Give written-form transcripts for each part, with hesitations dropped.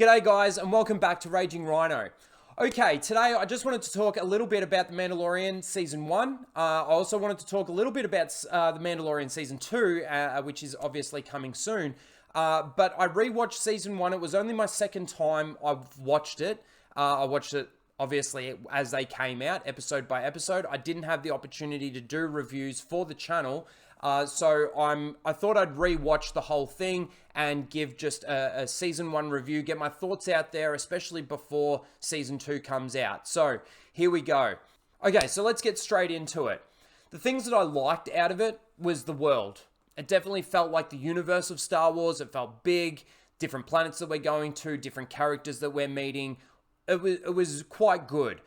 G'day guys and welcome back to Raging Rhino. Okay, today I just wanted to talk a little bit about The Mandalorian Season 1. I also wanted to talk a little bit about The Mandalorian Season 2, which is obviously coming soon. But I rewatched Season 1. It was only my second time I've watched it. I watched it obviously as they came out, episode by episode. I didn't have the opportunity to do reviews for the channel. So I thought I'd rewatch the whole thing and give just a season 1 review, get my thoughts out there, especially before season 2 comes out. So here we go. Okay, so let's get straight into it. The things that I liked out of it was the world. It definitely felt like the universe of Star Wars. It felt big, different planets that we're going to, different characters that we're meeting. It was quite good.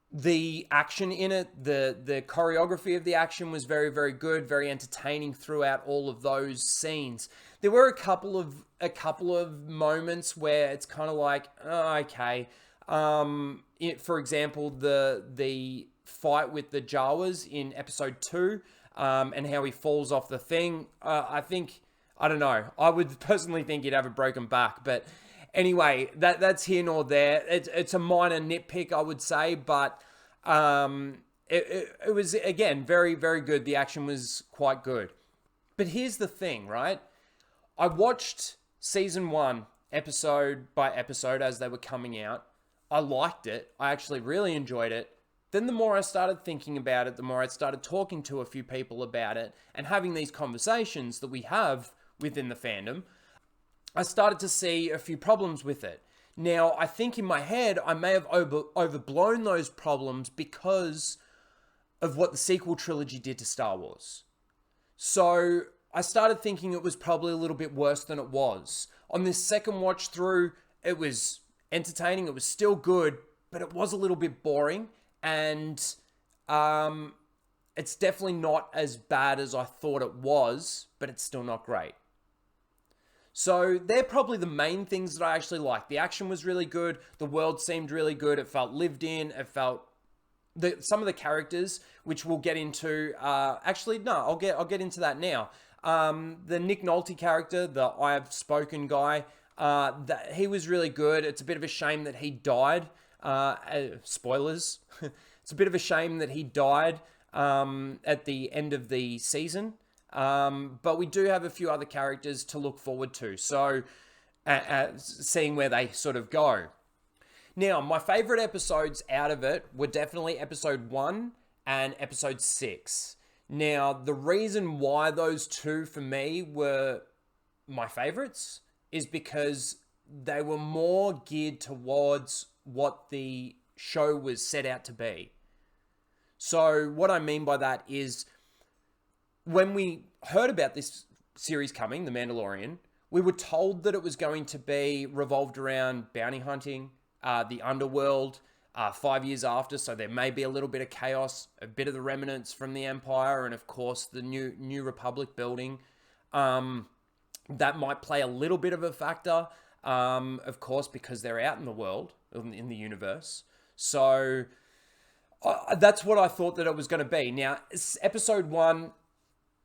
The action in it, the choreography of the action was very, very good, very entertaining throughout all of those scenes. There were a couple of moments where it's kind of like, oh, okay. For example, the fight with the Jawas in episode 2, and how he falls off the thing. I don't know. I would personally think he'd have a broken back, but anyway, that's here nor there. It's a minor nitpick, I would say, but it was, again, very, very good. The action was quite good. But here's the thing, right? I watched season 1 episode by episode as they were coming out. I liked it. I actually really enjoyed it. Then the more I started thinking about it, the more I started talking to a few people about it and having these conversations that we have within the fandom, I started to see a few problems with it. Now, I think in my head, I may have overblown those problems because of what the sequel trilogy did to Star Wars. So I started thinking it was probably a little bit worse than it was. On this second watch through, it was entertaining, it was still good, but it was a little bit boring, and it's definitely not as bad as I thought it was, but it's still not great. So they're probably the main things that I actually liked. The action was really good. The world seemed really good. It felt lived in. It felt some of the characters, which we'll get into. Actually, no, I'll get into that now. The Nick Nolte character, the I Have Spoken guy, he was really good. It's a bit of a shame that he died. Spoilers. It's a bit of a shame that he died at the end of the season. But we do have a few other characters to look forward to. So, seeing where they sort of go. Now, my favorite episodes out of it were definitely episode 1 and episode 6. Now, the reason why those two for me were my favorites is because they were more geared towards what the show was set out to be. So, what I mean by that is, when we heard about this series coming, The Mandalorian, we were told that it was going to be revolved around bounty hunting, the underworld, 5 years after, so there may be a little bit of chaos, a bit of the remnants from the Empire, and of course the New Republic building. That might play a little bit of a factor, of course, because they're out in the world, in the universe. So that's what I thought that it was going to be. Now, episode 1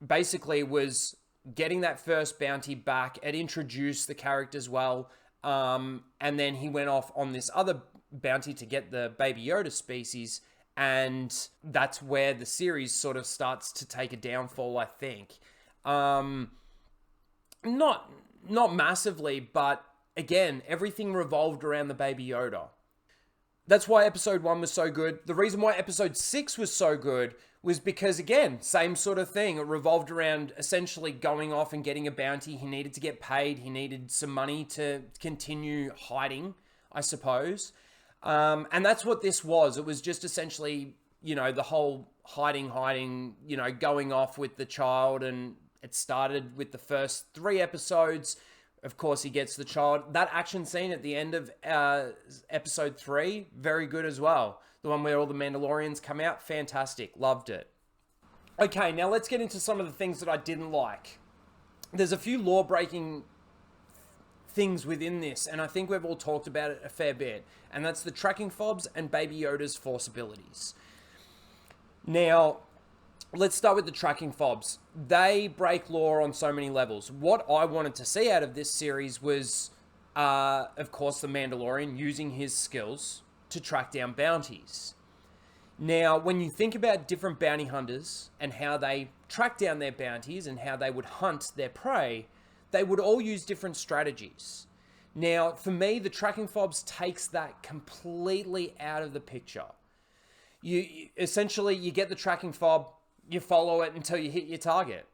basically was getting that first bounty back. It introduced the characters well. And then he went off on this other bounty to get the Baby Yoda species. And that's where the series sort of starts to take a downfall, I think. Not massively, but again, everything revolved around the Baby Yoda. That's why episode 1 was so good. The reason why episode 6 was so good was because, again, same sort of thing. It revolved around essentially going off and getting a bounty. He needed to get paid. He needed some money to continue hiding, I suppose. And that's what this was. It was just essentially, the whole hiding, going off with the child. And it started with the first 3 episodes. Of course, he gets the child. That action scene at the end of episode 3, very good as well. The one where all the Mandalorians come out, fantastic. Loved it. Okay, now let's get into some of the things that I didn't like. There's a few law-breaking things within this, and I think we've all talked about it a fair bit. And that's the tracking fobs and Baby Yoda's Force abilities. Now, let's start with the tracking fobs. They break law on so many levels. What I wanted to see out of this series was of course, the Mandalorian using his skills to track down bounties. Now, when you think about different bounty hunters and how they track down their bounties and how they would hunt their prey, they would all use different strategies. Now, for me, the tracking fobs takes that completely out of the picture. You essentially, you get the tracking fob, you follow it until you hit your target.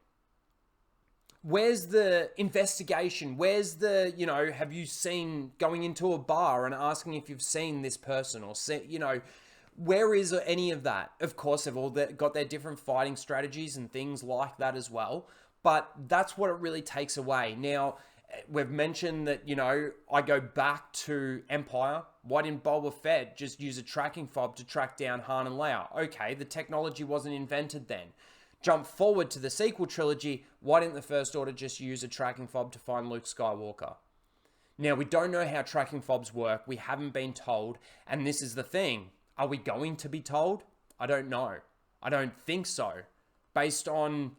Where's the investigation? Where's the, have you seen going into a bar and asking if you've seen this person or, where is any of that? Of course, they've all got their different fighting strategies and things like that as well. But that's what it really takes away. Now, we've mentioned that, I go back to Empire. Why didn't Boba Fett just use a tracking fob to track down Han and Leia? Okay, the technology wasn't invented then. Jump forward to the sequel trilogy. Why didn't the First Order just use a tracking fob to find Luke Skywalker? Now, we don't know how tracking fobs work. We haven't been told. And this is the thing. Are we going to be told? I don't know. I don't think so. Based on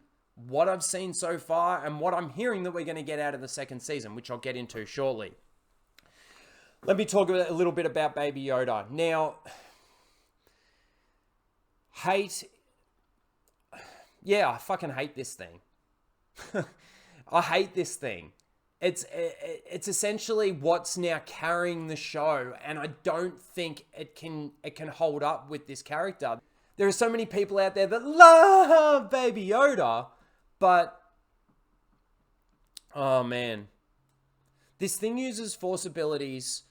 what I've seen so far and what I'm hearing that we're going to get out of the second season, which I'll get into shortly. Let me talk a little bit about Baby Yoda. Now, I fucking hate this thing. I hate this thing. It's essentially what's now carrying the show, and I don't think it can hold up with this character. There are so many people out there that love Baby Yoda, but oh man, this thing uses Force abilities.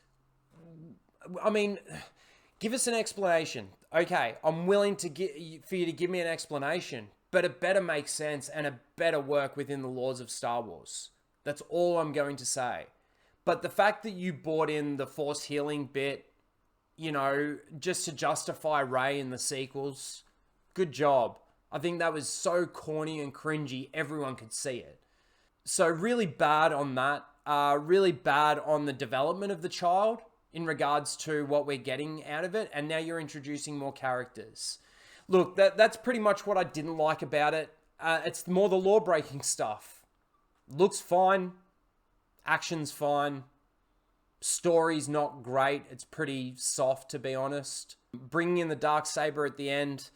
I mean, give us an explanation. Okay, I'm willing for you to give me an explanation, but it better make sense and it better work within the laws of Star Wars. That's all I'm going to say. But the fact that you brought in the Force healing bit, just to justify Rey in the sequels, good job. I think that was so corny and cringy, everyone could see it. So really bad on that. Really bad on the development of the child in regards to what we're getting out of it. And now you're introducing more characters. Look, that's pretty much what I didn't like about it. It's more the law-breaking stuff. Looks fine. Action's fine. Story's not great. It's pretty soft, to be honest. Bringing in the Darksaber at the end,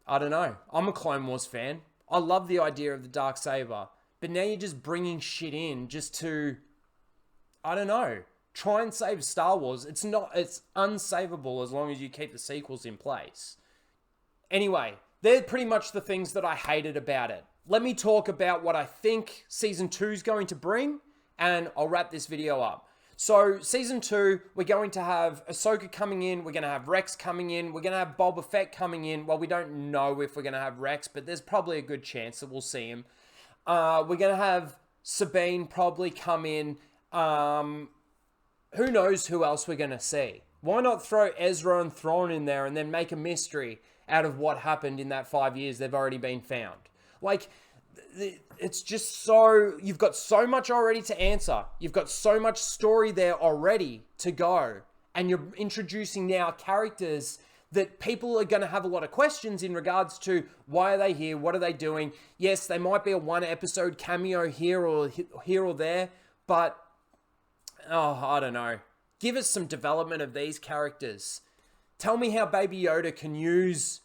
I don't know. I'm a Clone Wars fan. I love the idea of the Darksaber. But now you're just bringing shit in just to, I don't know, try and save Star Wars. It's unsavable as long as you keep the sequels in place. Anyway, they're pretty much the things that I hated about it. Let me talk about what I think Season 2 is going to bring, and I'll wrap this video up. So, Season 2, we're going to have Ahsoka coming in, we're going to have Rex coming in, we're going to have Boba Fett coming in. Well, we don't know if we're going to have Rex, but there's probably a good chance that we'll see him. We're going to have Sabine probably come in. Who knows who else we're going to see? Why not throw Ezra and Thrawn in there and then make a mystery out of what happened in that 5 years they've already been found? Like, it's just so, you've got so much already to answer. You've got so much story there already to go. And you're introducing now characters that people are going to have a lot of questions in regards to why are they here? What are they doing? Yes, they might be a one episode cameo here or there, but, I don't know. Give us some development of these characters. Tell me how Baby Yoda can use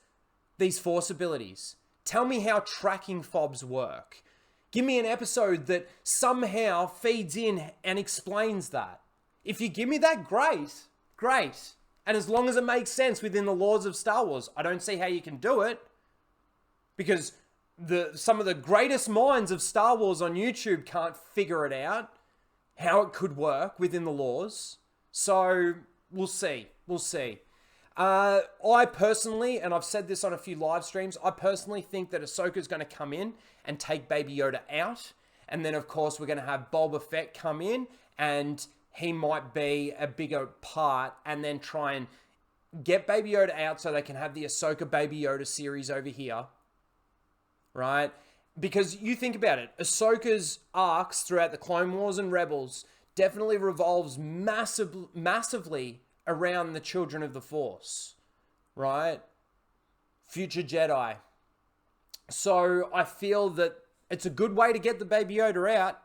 these Force abilities. Tell me how tracking fobs work. Give me an episode that somehow feeds in and explains that. If you give me that, great. And as long as it makes sense within the laws of Star Wars, I don't see how you can do it. Because some of the greatest minds of Star Wars on YouTube can't figure it out, how it could work within the laws. So, we'll see. I personally, and I've said this on a few live streams, I personally think that Ahsoka's going to come in and take Baby Yoda out. And then, of course, we're going to have Boba Fett come in and he might be a bigger part and then try and get Baby Yoda out so they can have the Ahsoka Baby Yoda series over here. Right? Because you think about it, Ahsoka's arcs throughout the Clone Wars and Rebels definitely revolves massively around the children of the Force, right? Future Jedi. So I feel that it's a good way to get the Baby Yoda out.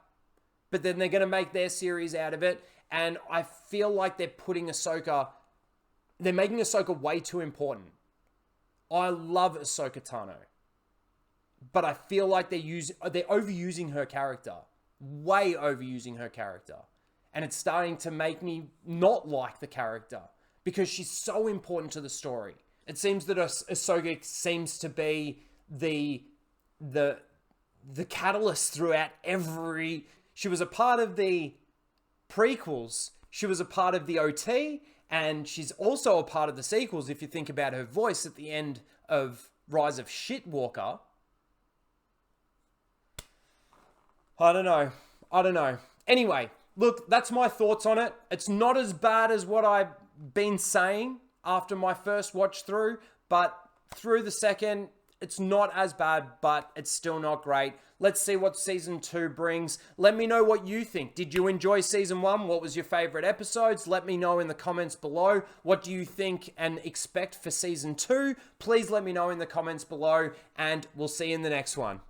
but then they're going to make their series out of it. And I feel like they're making Ahsoka way too important. I love Ahsoka Tano, but I feel like they're overusing her character, way overusing her character. And it's starting to make me not like the character because she's so important to the story. It seems that Ahsoka seems to be the catalyst throughout every... She was a part of the prequels. She was a part of the OT, and she's also a part of the sequels. If you think about her voice at the end of Rise of Shitwalker. I don't know. Anyway, look, that's my thoughts on it. It's not as bad as what I've been saying after my first watch through, but through the second, it's not as bad, but it's still not great. Let's see what season 2 brings. Let me know what you think. Did you enjoy season 1? What was your favorite episodes? Let me know in the comments below. What do you think and expect for season 2? Please let me know in the comments below, and we'll see you in the next one.